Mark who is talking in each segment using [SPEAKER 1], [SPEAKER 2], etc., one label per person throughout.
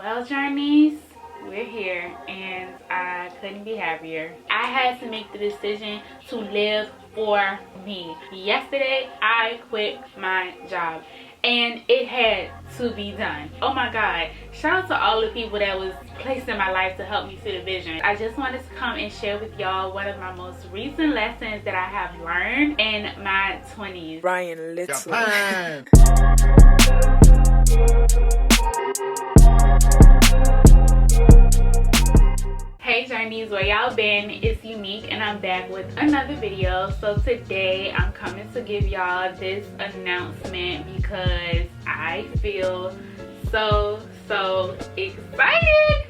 [SPEAKER 1] Well, journeys, we're here and I couldn't be happier. I had to make the decision to live for me. Yesterday, I quit my job and it had to be done. Oh my God, shout out to all the people that was placed in my life to help me see the vision. I just wanted to come and share with y'all one of my most recent lessons that I have learned in my 20s.
[SPEAKER 2] Ryan Little.
[SPEAKER 3] Japan.
[SPEAKER 1] Hey journeys, where y'all been? It's Unique and I'm back with another video. So today I'm coming to give y'all this announcement because I feel so excited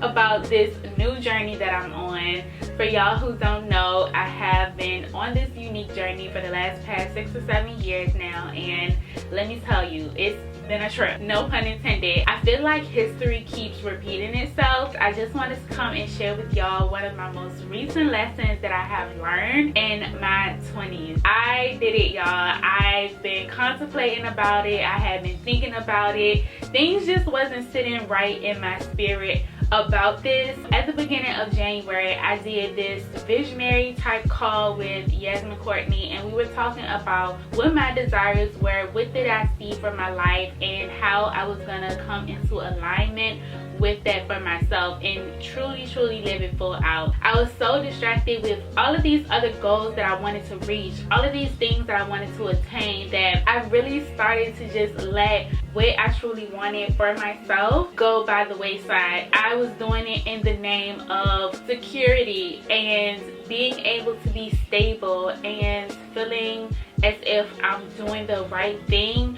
[SPEAKER 1] about this new journey that I'm on. For y'all who don't know, I have been on this unique journey for the past 6 or 7 years now, and let me tell you, it's been a trip, no pun intended. I feel like history keeps repeating itself. I just wanted to come and share with y'all one of my most recent lessons that I have learned in my 20s. I did it, y'all. I've been contemplating about it. I have been thinking about it. Things just wasn't sitting right in my spirit about this. At the beginning of January, I did this visionary type call with Yazzmencortnee, and we were talking about what my desires were, what did I see for my life, and how I was gonna come into alignment with that for myself and truly live it full out. I was so distracted with all of these other goals that I wanted to reach, all of these things that I wanted to attain, that I really started to just let what I truly wanted for myself go by the wayside. I was doing it in the name of security and being able to be stable and feeling as if I'm doing the right thing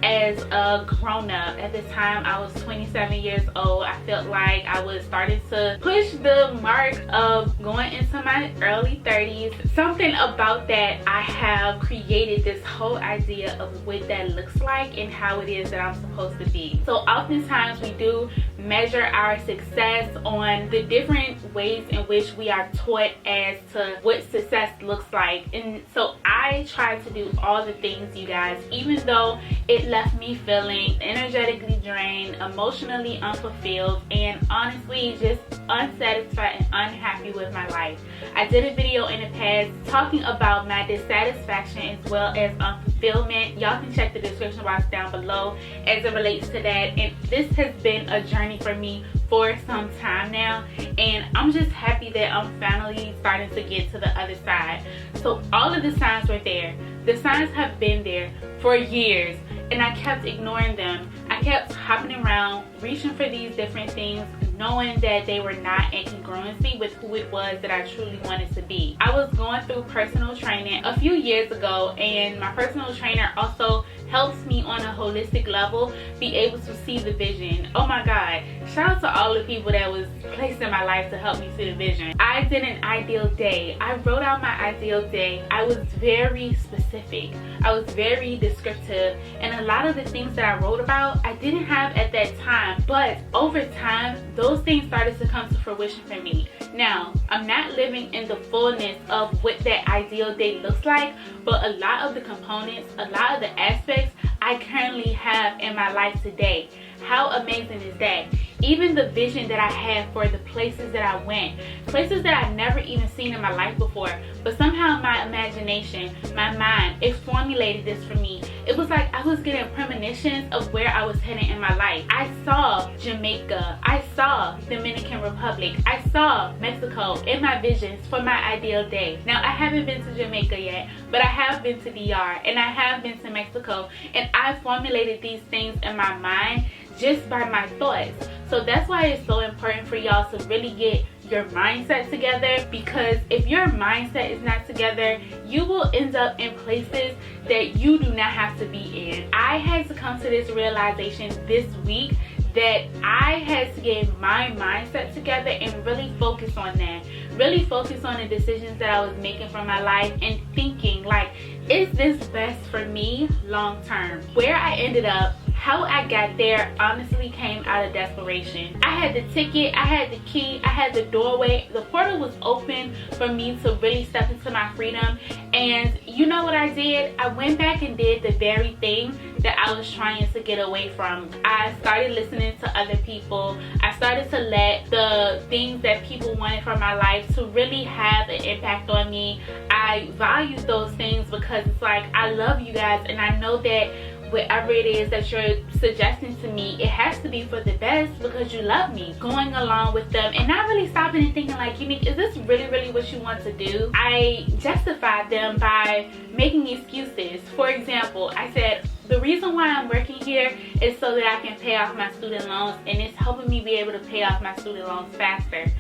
[SPEAKER 1] as a grown-up. At the time, I was 27 years old. I felt like I was starting to push the mark of going into my early 30s. Something about that, I have created this whole idea of what that looks like and how it is that I'm supposed to be. So oftentimes we do measure our success on the different ways in which we are taught as to what success looks like. And so I try to do all the things, you guys, even though it left me feeling energetically drained, emotionally unfulfilled, and honestly just unsatisfied and unhappy with my life. I did a video in the past talking about my dissatisfaction as well as unfulfillment. Y'all can check the description box down below as it relates to that. And this has been a journey for me for some time now, and I'm just happy that I'm finally starting to get to the other side. So all of the signs were there. The signs have been there for years, and I kept ignoring them. I kept hopping around, reaching for these different things, knowing that they were not in congruency with who it was that I truly wanted to be. I was going through personal training a few years ago, and my personal trainer also helps me on a holistic level be able to see the vision. Oh my God, shout out to all the people that was placed in my life to help me see the vision. I did an ideal day. I wrote out my ideal day. I was very specific. I was very descriptive, and a lot of the things that I wrote about I didn't have at that time, but over time those things started to come to fruition for me. Now, I'm not living in the fullness of what that ideal day looks like, but a lot of the components, a lot of the aspects I currently have in my life today. How amazing is that? Even the vision that I had for the places that I went, places that I've never even seen in my life before, but somehow my imagination, my mind, it formulated this for me. It was like I was getting premonitions of where I was heading in my life. I saw Jamaica, I saw Dominican Republic, I saw Mexico in my visions for my ideal day. Now, I haven't been to Jamaica yet, but I have been to DR and I have been to Mexico, and I formulated these things in my mind just by my thoughts. So that's why it's so important for y'all to really get your mindset together, because if your mindset is not together, you will end up in places that you do not have to be in. I had to come to this realization this week that I had to get my mindset together and really focus on that. Really focus on the decisions that I was making for my life and thinking like, is this best for me long term? Where I ended up, how I got there honestly came out of desperation. I had the ticket, I had the key, I had the doorway. The portal was open for me to really step into my freedom. And you know what I did? I went back and did the very thing that I was trying to get away from. I started listening to other people. I started to let the things that people wanted from my life to really have an impact on me. I valued those things because it's like, I love you guys, and I know that whatever it is that you're suggesting to me, it has to be for the best because you love me. Going along with them and not really stopping and thinking like, Unique, is this really what you want to do? I justified them by making excuses. For example, I said, the reason why I'm working here is so that I can pay off my student loans, and it's helping me be able to pay off my student loans faster.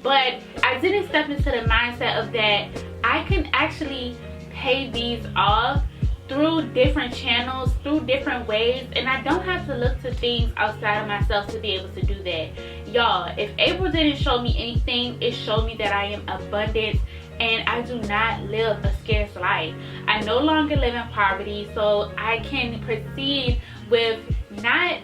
[SPEAKER 1] But I didn't step into the mindset of that I can actually pay these off through different channels, through different ways, and I don't have to look to things outside of myself to be able to do that. Y'all, if April didn't show me anything, it showed me that I am abundant and I do not live a scarce life. I no longer live in poverty, so I can proceed with not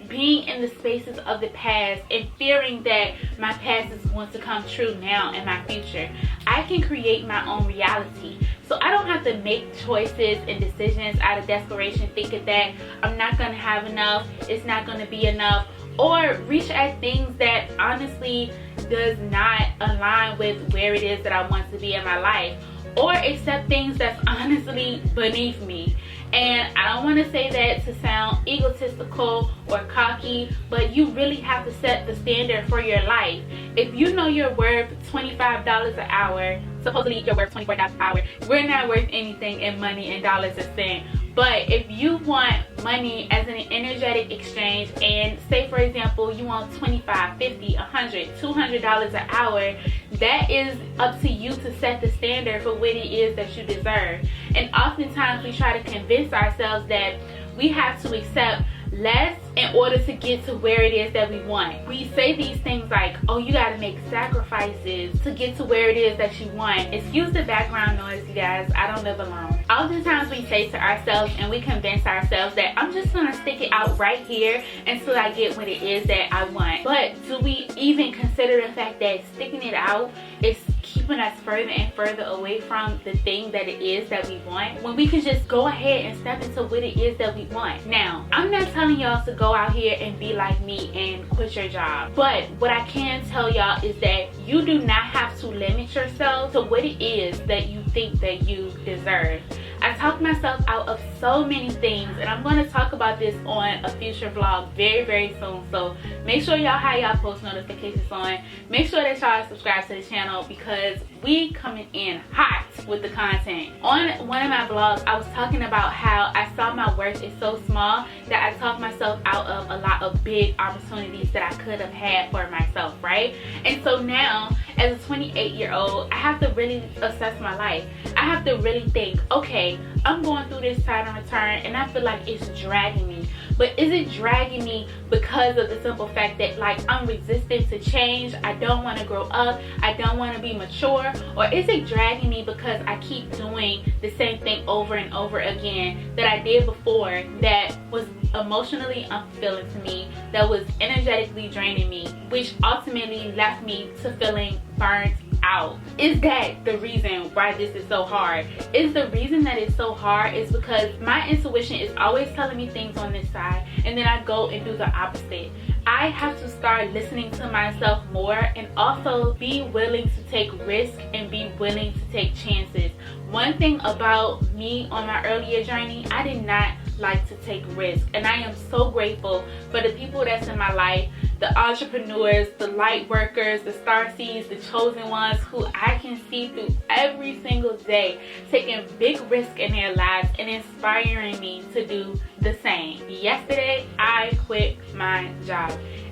[SPEAKER 1] being in the spaces of the past and fearing that my past is going to come true now in my future. I can create my own reality. So I don't have to make choices and decisions out of desperation, thinking that I'm not going to have enough, it's not going to be enough, or reach at things that honestly does not align with where it is that I want to be in my life, or accept things that's honestly beneath me. And I don't want to say that to sound egotistical or cocky, but you really have to set the standard for your life. If you know you're worth $25 an hour, supposedly you're worth $24 an hour, we're not worth anything in money and dollars a cent. But if you want money as an energetic exchange, and say for example you want $25, $50, $100, $200 an hour, that is up to you to set the standard for what it is that you deserve. And oftentimes we try to convince ourselves that we have to accept less in order to get to where it is that we want. We say these things like, oh, you got to make sacrifices to get to where it is that you want. Excuse the background noise, you guys. I don't live alone. Oftentimes we say to ourselves and we convince ourselves that I'm just going to stick it out right here until I get what it is that I want. But do we even consider the fact that sticking it out is keeping us further and further away from the thing that it is that we want, when we can just go ahead and step into what it is that we want? Now, I'm not telling y'all to go out here and be like me and quit your job, but what I can tell y'all is that you do not have to limit yourself to what it is that you think that you deserve. I talked myself out of so many things, and I'm going to talk about this on a future vlog very soon. So make sure y'all have y'all post notifications on. Make sure that y'all subscribe to the channel because we coming in hot with the content. On one of my vlogs, I was talking about how I saw my worth is so small that I talked myself out of a lot of big opportunities that I could have had for myself, right? And so now, as a 28-year-old, I have to really assess my life. I have to really think, okay, I'm going through this Saturn return and I feel like it's dragging me. But is it dragging me because of the simple fact that like I'm resistant to change, I don't want to grow up, I don't want to be mature? Or is it dragging me because I keep doing the same thing over and over again that I did before that was emotionally unfulfilling to me, that was energetically draining me, which ultimately left me to feeling burnt out? Is that the reason why this is so hard? Is the reason that it's so hard is because my intuition is always telling me things on this side and then I go and do the opposite. I have to start listening to myself more and also be willing to take risks and be willing to take chances. One thing about me on my earlier journey, I did not like to take risks, and I am so grateful for the people that's in my life, the entrepreneurs, the light workers, the star seeds, the chosen ones who I can see through every single day taking big risks in their lives and inspiring me to do the same. Yesterday I quit my job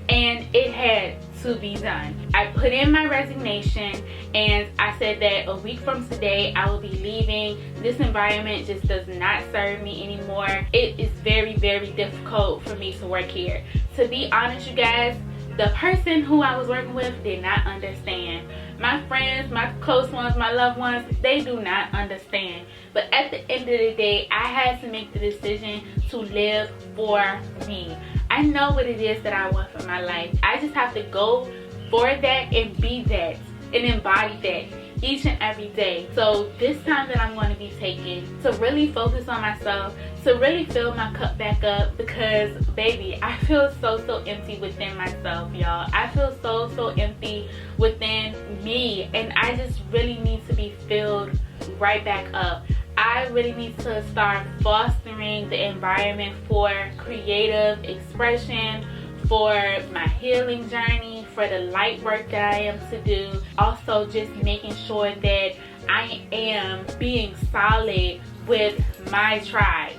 [SPEAKER 1] and it had to be done. I put in my resignation and I said that a week from today I will be leaving. This environment just does not serve me anymore. It is very difficult for me to work here. To be honest, you guys, The person who I was working with did not understand. My friends, my close ones, my loved ones, they do not understand. But at the end of the day, I had to make the decision to live for me. I know what it is that I want for my life. I just have to go for that and be that and embody that each and every day. So this time that I'm going to be taking to really focus on myself, to really fill my cup back up, because baby, I feel so empty within myself, y'all. I feel so empty within me, and I just really need to be filled right back up. I really need to start fostering the environment for creative expression, for my healing journey, for the light work that I am to do. Also just making sure that I am being solid with my tribe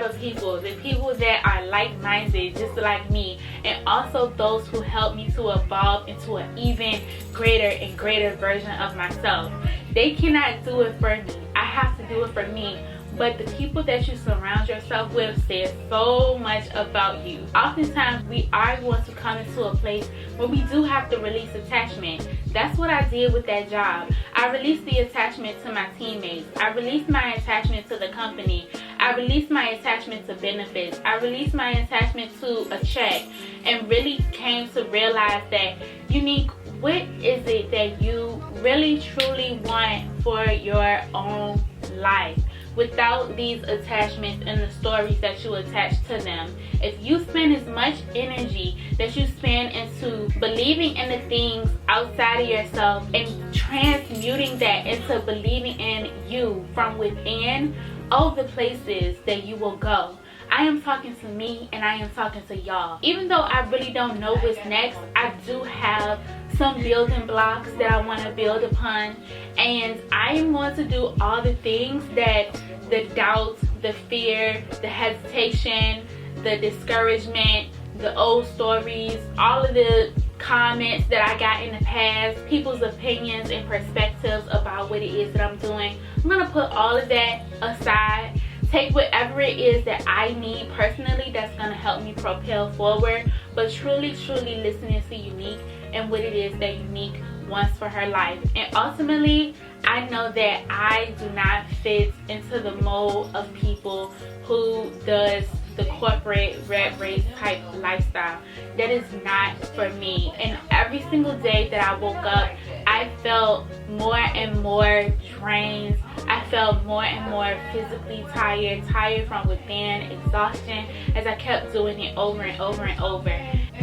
[SPEAKER 1] of people, the people that are like-minded just like me, and also those who help me to evolve into an even greater and greater version of myself. They cannot do it for me. I have to do it for me. But the people that you surround yourself with says so much about you. Oftentimes we are going to come into a place where we do have to release attachment. That's what I did with that job. I released the attachment to my teammates. I released my attachment to the company. I released my attachment to benefits. I released my attachment to a check, and really came to realize that, Unique, what is it that you really truly want for your own life? Without these attachments and the stories that you attach to them. If you spend as much energy that you spend into believing in the things outside of yourself and transmuting that into believing in you from within, all the places that you will go. I am talking to me, and I am talking to y'all. Even though I really don't know what's next, I do have some building blocks that I want to build upon, and I am going to do all the things that the doubt, the fear, the hesitation, the discouragement, the old stories, all of the comments that I got in the past, people's opinions and perspectives about what it is that I'm doing. I'm going to put all of that aside, take whatever it is that I need personally that's going to help me propel forward, but truly listening to Unique and what it is that Unique wants for her life. And ultimately, I know that I do not fit into the mold of people who does the corporate red race type lifestyle. That is not for me. And every single day that I woke up, I felt more and more drained. I felt more and more physically tired from within, exhaustion, as I kept doing it over and over and over.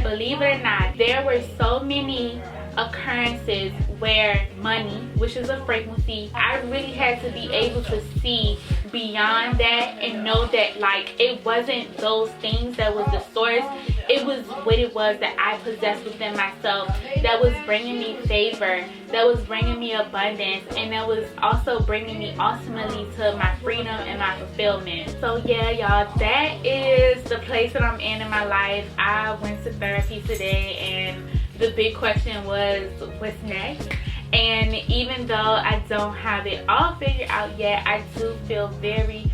[SPEAKER 1] Believe it or not, there were so many occurrences where money, which is a frequency, I really had to be able to see beyond that and know that, like, it wasn't those things that was the source. It was what it was that I possessed within myself that was bringing me favor, that was bringing me abundance, and that was also bringing me ultimately to my freedom and my fulfillment. So yeah, y'all, that is the place that I'm in my life. I went to therapy today, and the big question was, what's next? And even though I don't have it all figured out yet, I do feel very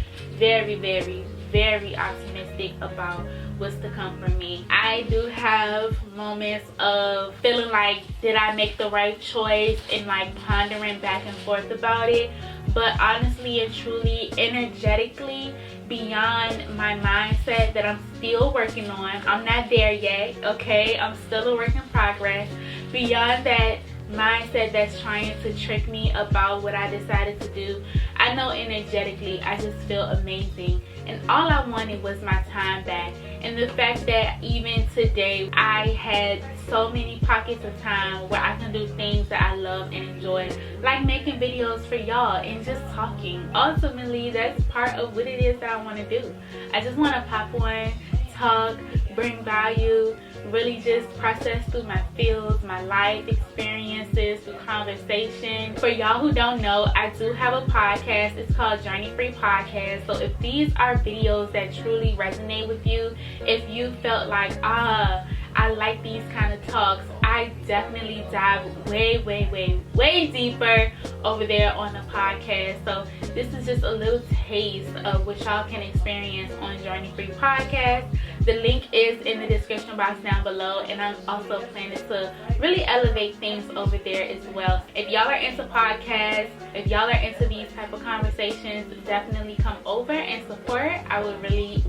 [SPEAKER 1] optimistic about what's to come for me. I do have moments of feeling like, did I make the right choice, and like pondering back and forth about it. But honestly and truly, energetically, beyond my mindset that I'm still working on, I'm not there yet, okay? I'm still a work in progress. Beyond that mindset that's trying to trick me about what I decided to do, I know energetically I just feel amazing, and all I wanted was my time back. And the fact that even today I had so many pockets of time where I can do things that I love and enjoy, like making videos for y'all and just talking. Ultimately, that's part of what it is that I want to do. I just want to pop on, talk, bring value, really just process through my feels, my life experiences, through conversation. For y'all who don't know, I do have a podcast. It's called Journey Free Podcast. So if these are videos that truly resonate with you, if you felt like, I like these kind of talks, I definitely dive way deeper over there on the podcast. So this is just a little taste of what y'all can experience on Journey Free Podcast. The link is in the description box down below, and I'm also planning to really elevate things over there as well. If y'all are into podcasts, if y'all are into these type of conversations, definitely come over and support. I would really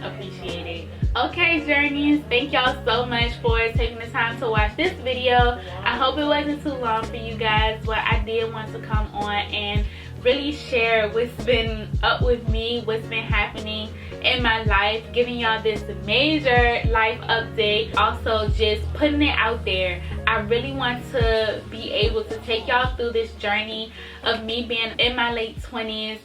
[SPEAKER 1] appreciate it. Okay, Journeys, thank y'all so much for taking the time to watch this video. I hope it wasn't too long for you guys, but I did want to come on and really share what's been up with me, what's been happening in my life, giving y'all this major life update, also just putting it out there. I really want to be able to take y'all through this journey of me being in my late 20s,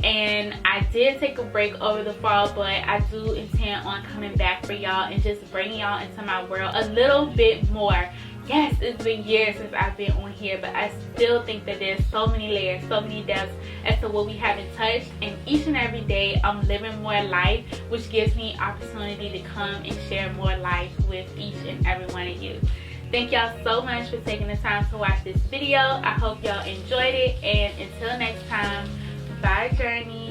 [SPEAKER 1] and I did take a break over the fall, but I do intend on coming back for y'all and just bringing y'all into my world a little bit more. Yes, it's been years since I've been on here, but I still think that there's so many layers, so many depths as to what we haven't touched, and each and every day I'm living more life, which gives me opportunity to come and share more life with each and every one of you. Thank y'all so much for taking the time to watch this video. I hope y'all enjoyed it, and until next time, bye, Journey.